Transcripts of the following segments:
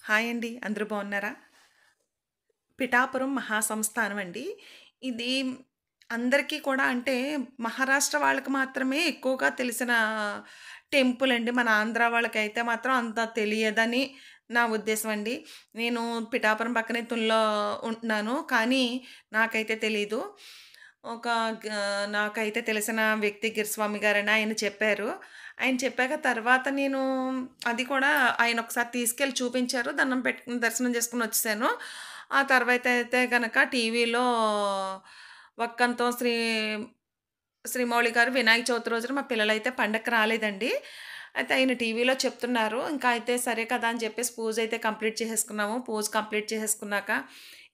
Hi అండి. అందరూ బాగున్నారా? పిఠాపురం మహాసంస్థానం అండి. ఇది అందరికీ కూడా అంటే మహారాష్ట్ర వాళ్ళకి మాత్రమే ఎక్కువగా తెలిసిన టెంపుల్ అండి. మన ఆంధ్ర వాళ్ళకైతే మాత్రం అంత తెలియదని నా ఉద్దేశం అండి. నేను పిఠాపురం పక్కనే తునిలో ఉంటున్నాను. కానీ నాకైతే తెలీదు. ఒక గ నాకైతే తెలిసిన వ్యక్తి గిరిస్వామి గారని ఆయన చెప్పారు. ఆయన చెప్పాక తర్వాత నేను అది కూడా ఆయన ఒకసారి తీసుకెళ్ళి చూపించారు. దండం పెట్టుకొని దర్శనం చేసుకొని వచ్చేసాను. ఆ తర్వాత అయితే గనక టీవీలో వక్కంతం శ్రీమౌళి గారు వినాయక చవితి రోజున మా పిల్లలైతే పండగకి రాలేదండి. అయితే ఆయన టీవీలో చెప్తున్నారు. ఇంకా అయితే సరే కదా అని చెప్పేసి పూజైతే కంప్లీట్ చేసేసుకున్నాము. పూజ కంప్లీట్ చేసేసుకున్నాక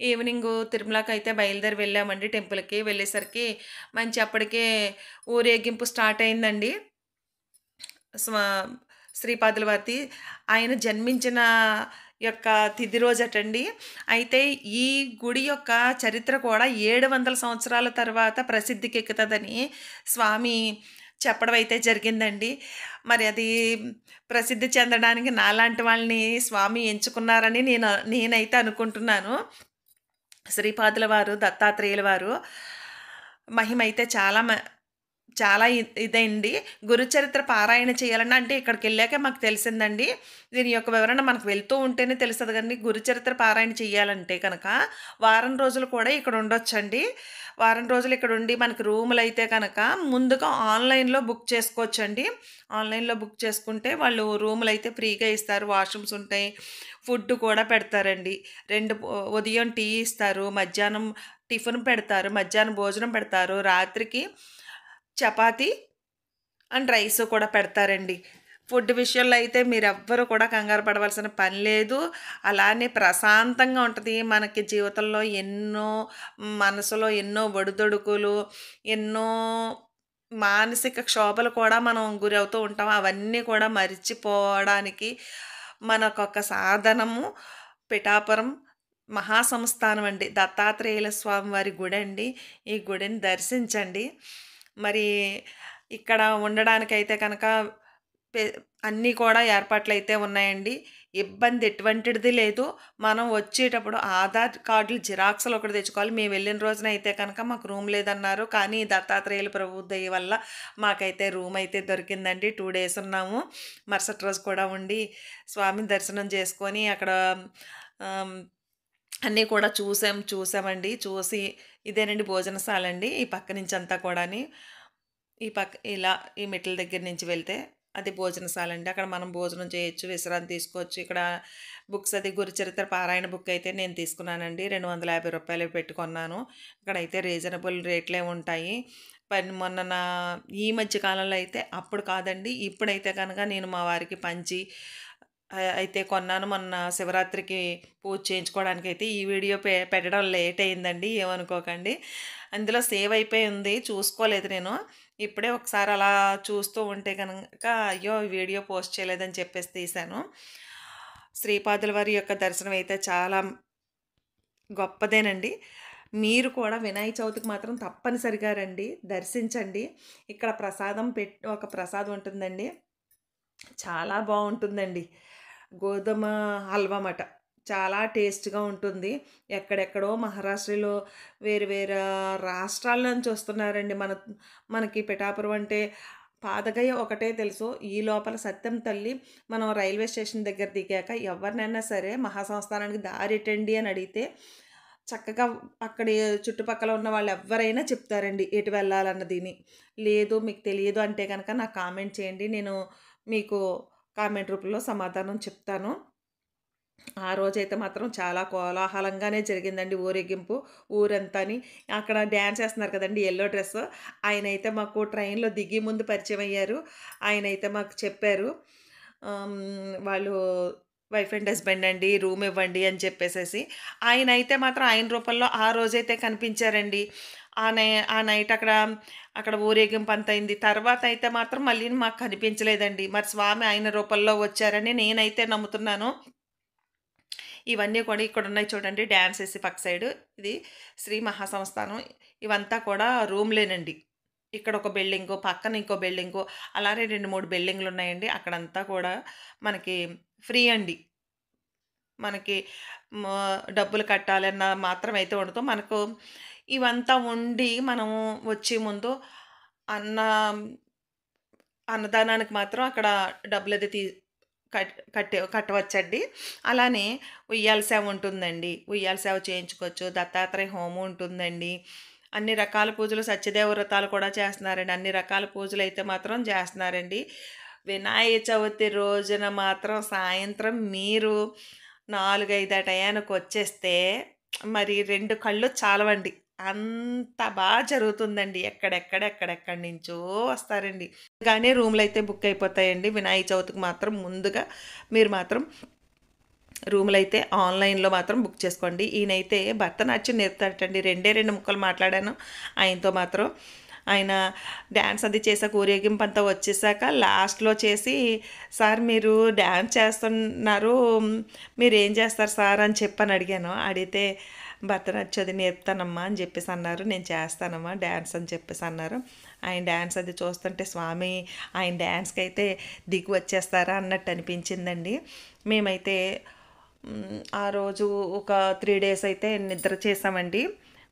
ఈవినింగు తిరుమలకైతే బయలుదేరి వెళ్ళామండి టెంపుల్‌కి. వెళ్ళేసరికి మంచి అప్పటికే ఊరేగింపు స్టార్ట్ అయిందండి. స్వా శ్రీపాదుల వారిది. ఆయన జన్మించిన యొక్క తిథి రోజటండి. అయితే ఈ గుడి యొక్క చరిత్ర కూడా 700 సంవత్సరాల తర్వాత ప్రసిద్ధికెక్కుతదని స్వామి చెప్పడం అయితే జరిగిందండి. మరి అది ప్రసిద్ధి చెందడానికి నాలాంటి వాళ్ళని స్వామి ఎంచుకున్నారని నేనైతే అనుకుంటున్నాను. శ్రీపాదుల వారు, దత్తాత్రేయుల వారు మహిమైతే చాలా ఇదండి. గురుచరిత్ర పారాయణ చేయాలన్నా అంటే ఇక్కడికెళ్ళాకే మాకు తెలిసిందండి. దీని యొక్క వివరణ మనకు వెళ్తూ ఉంటేనే తెలుస్తది గానీ, గురుచరిత్ర పారాయణ చేయాలంటే కనుక వారం రోజులు కూడా ఇక్కడ ఉండొచ్చండి. వారం రోజులు ఇక్కడుండి మనకు రూములైతే కనుక ముందుగా ఆన్‌లైన్‌లో బుక్ చేసుకోవచ్చండి. ఆన్‌లైన్‌లో బుక్ చేసుకుంటే వాళ్ళు రూములైతే ఫ్రీగా ఇస్తారు. వాష్‌రూమ్స్ ఉంటాయి. ఫుడ్ కూడా పెడతారండి. 2 ఉదయం టీ ఇస్తారు. మధ్యాహ్నం టిఫిన్ పెడతారు. మధ్యాహ్నం భోజనం పెడతారు. రాత్రికి చపాతీ అండ్ రైసు కూడా పెడతారండి. ఫుడ్ విషయంలో అయితే మీరెవ్వరు కూడా కంగారు పడవలసిన పని లేదు. అలానే ప్రశాంతంగా ఉంటది. మనకి జీవితంలో మనసులో ఎన్నో ఒడిదుడుకులు, ఎన్నో మానసిక క్షోభలు కూడా మనం గురవుతూ ఉంటాం. అవన్నీ కూడా మరిచిపోవడానికి మనకొక సాధనము పిఠాపురం మహాసంస్థానం అండి. దత్తాత్రేయుల స్వామి వారి గుడండి. ఈ గుడిని దర్శించండి. మరి ఇక్కడ ఉండడానికైతే కనుక పె అన్నీ కూడా ఏర్పాట్లయితే ఉన్నాయండి. ఇబ్బంది ఎటువంటిది లేదు. మనం వచ్చేటప్పుడు ఆధార్ కార్డులు జిరాక్స్‌లు ఒకటి తెచ్చుకోవాలి. మేము వెళ్ళిన రోజున అయితే కనుక మాకు రూమ్ లేదన్నారు. కానీ దత్తాత్రేయుల ప్రభు దయ వల్ల మాకైతే రూమ్ అయితే దొరికిందండి. 2 డేస్ ఉన్నాము. మరుసటి రోజు కూడా ఉండి స్వామిని దర్శనం చేసుకొని అక్కడ ఆహ్, అన్నీ కూడా చూసామండి. చూసి ఇదేనండి భోజనశాలండి. ఈ పక్క నుంచంతా కూడాని. ఇలా ఈ మెట్ల దగ్గర నుంచి వెళ్తే అది భోజనశాలండి. అక్కడ మనం భోజనం చేయొచ్చు, విశ్రాంతి తీసుకోవచ్చు. ఇక్కడ బుక్స్ అది గురుచరిత్ర పారాయణ బుక్ అయితే నేను తీసుకున్నానండి. రూ. 250 పెట్టి కొన్నాను. ఇక్కడైతే రీజనబుల్ రేట్లే ఉంటాయి. మొన్న ఈ మధ్య కాలంలో అయితే అప్పుడు కాదండి. ఇప్పుడైతే కనుక నేను మా వారికి పంచి అయితే కొన్నాను. మొన్న శివరాత్రికి పూజ చేయించుకోవడానికైతే ఈ వీడియో పెట్టడం లేట్ అయిందండి. ఏమనుకోకండి. అందులో సేవ్ అయిపోయి ఉంది. చూసుకోలేదు నేను. ఇప్పుడే ఒకసారి అలా చూస్తూ ఉంటే గనక అయ్యో! వీడియో పోస్ట్ చేయలేదని చెప్పేసి తీశాను. శ్రీపాదుల వారి యొక్క దర్శనం అయితే చాలా గొప్పదేనండి. మీరు కూడా వినాయక చవితికి మాత్రం తప్పనిసరిగా రండి. దర్శించండి. ఇక్కడ ఒక ప్రసాదం ఉంటుందండి. చాలా బావుంటుందండి. గోధుమ హల్వా మాట. చాలా టేస్ట్‌గా ఉంటుంది. ఎక్కడెక్కడో మహారాష్ట్రలో వేరు వేరు రాష్ట్రాల నుంచి వస్తున్నారండి. మనకి పిఠాపురం అంటే పాదగయ ఒకటే తెలుసు. ఈ లోపల సత్యం తల్లి మనం రైల్వే స్టేషన్ దగ్గర దిగాక ఎవరినైనా సరే మహాసంస్థానానికి దారెటండి అని అడిగితే చక్కగా అక్కడి చుట్టుపక్కల ఉన్న వాళ్ళెవ్వరైనా చెప్తారండి ఎటు వెళ్ళాలన్నదిని. లేదు మీకు తెలియదు అంటే గనక నాకు కామెంట్ చేయండి. నేను మీకు కామెంట్ రూపంలో సమాధానం చెప్తాను. ఆ రోజైతే మాత్రం చాలా కోలాహలంగానే జరిగిందండి ఊరేగింపు. ఊరంతాని. అక్కడ డాన్స్ ఏస్తున్నారు కదండీ! Yellow dress. ఆయనైతే మాకు ట్రైన్‌లో దిగే ముందు పరిచయమయ్యారు. ఆయనైతే మాకు చెప్పారు. వాళ్ళు వైఫ్ అండ్ హస్బెండ్ అండి. రూమ్ ఇవ్వండి అని చెప్పేసేసి. ఆయనైతే మాత్రం ఆయన రూపంలో ఆ రోజైతే కనిపించారండి. ఆ నై ఆ నైట్ అక్కడ ఊరేగింపు అంతా అయింది. తర్వాత అయితే మాత్రం మళ్ళీ మాకు కనిపించలేదండి. మరి స్వామి ఆయన రూపంలో వచ్చారని నేనైతే నమ్ముతున్నాను. ఇవన్నీ కూడా ఇక్కడున్నాయి చూడండి. డాన్స్ ఏసి పక్క సైడు. ఇది శ్రీ మహాసంస్థానం. ఇవంతా కూడా రూమ్‌లేనండి. ఇక్కడ ఒక బిల్డింగు, పక్కన ఇంకో బిల్డింగు, అలానే 2, 3 బిల్డింగులున్నాయండి. అక్కడంతా కూడా మనకి ఫ్రీ అండి. మనకి డబ్బులు కట్టాలన్న మాత్రం అయితే ఉండదు. మనకు ఇవంతా ఉండి మనము వచ్చే ముందు అన్న అన్నదానానికి మాత్రం అక్కడ డబ్బులది కట్టవచ్చండి. అలానే ఉయ్యాల సేవ ఉంటుందండి. ఉయ్యాల సేవ చేయించుకోవచ్చు. దత్తాత్రేయ హోమం ఉంటుందండి. అన్ని రకాల పూజలు సత్యదేవ వ్రతాలు కూడా చేస్తున్నారండి. అన్ని రకాల పూజలైతే మాత్రం చేస్తున్నారండి. వినాయక చవితి రోజున మాత్రం సాయంత్రం మీరు 4, 5 ఆ టయానికొచ్చేస్తే మరి 2 కళ్ళు చాలవండి. అంత జరుగుతుందండి. ఎక్కడెక్కడి నుంచో వస్తారండి. గానే రూములైతే బుక్ అయిపోతాయండి. వినాయక చవితికి మాత్రం ముందుగా మీరు మాత్రం రూములైతే ఆన్‌లైన్‌లో మాత్రం బుక్ చేసుకోండి. ఈయనైతే భరతనాట్యం నేర్పుతాడటండి. 2 ముక్కలు మాట్లాడాను ఆయనతో మాత్రం. ఆయన డాన్స్ అది చేసాక ఊరేగింపంతా వచ్చేసాక లాస్ట్‌లో చేసి, "సార్ మీరు డాన్స్ చేస్తున్నారు. మీరేం చేస్తారు సార్" అని చెప్పని అడిగాను. అడిగితే, "భరతనాట్యం అది నేర్పుతానమ్మా" అని చెప్పేసి అన్నారు. "నేను చేస్తానమ్మా డాన్స్" అని చెప్పేసి అన్నారు. ఆయన డాన్స్ అది చూస్తుంటే స్వామి ఆయన డాన్స్‌కైతే దిగి వచ్చేస్తారా అన్నట్టు అనిపించిందండి. మేమైతే ఆ రోజు ఒక 3 డేస్ అయితే నిద్ర చేసామండి.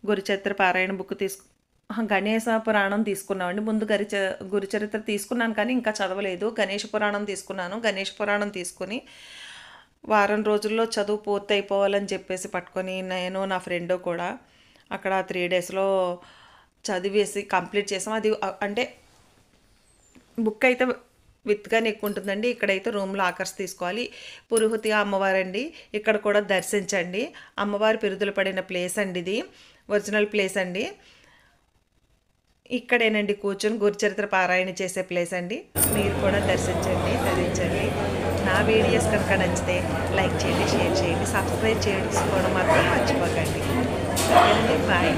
గురుచరిత్ర పారాయణ బుక్ గణేశ పురాణం తీసుకున్నామండి. ముందు గురుచరిత్ర తీసుకున్నాను కానీ ఇంకా చదవలేదు. గణేష పురాణం తీసుకున్నాను. గణేష పురాణం తీసుకొని వారం రోజుల్లో చదువు పూర్తయిపోవాలని చెప్పేసి పట్టుకొని నేను నా ఫ్రెండు కూడా అక్కడ 3 డేస్‌లో చదివేసి కంప్లీట్ చేసాం. అది అంటే బుక్ అయితే విత్‌గానే ఎక్కువ ఉంటుందండి. ఇక్కడైతే రూమ్ లాకర్స్ తీసుకోవాలి. పురుహూతి అమ్మవారండి. ఇక్కడ కూడా దర్శించండి. అమ్మవారి పిరుదులు పడిన ప్లేస్ అండి ఇది. ఒరిజినల్ ప్లేస్ అండి. ఇక్కడేనండి కూర్చొని గురుచరిత్ర పారాయణ చేసే ప్లేస్ అండి. మీరు కూడా దర్శించండి, ధరించండి. నా వీడియోస్ కనుక నచ్చితే లైక్ చేయండి, షేర్ చేయండి, సబ్స్క్రైబ్ చేసుకోవడం మాత్రం మర్చిపోకండి. ఓకేనండి, బాయ్.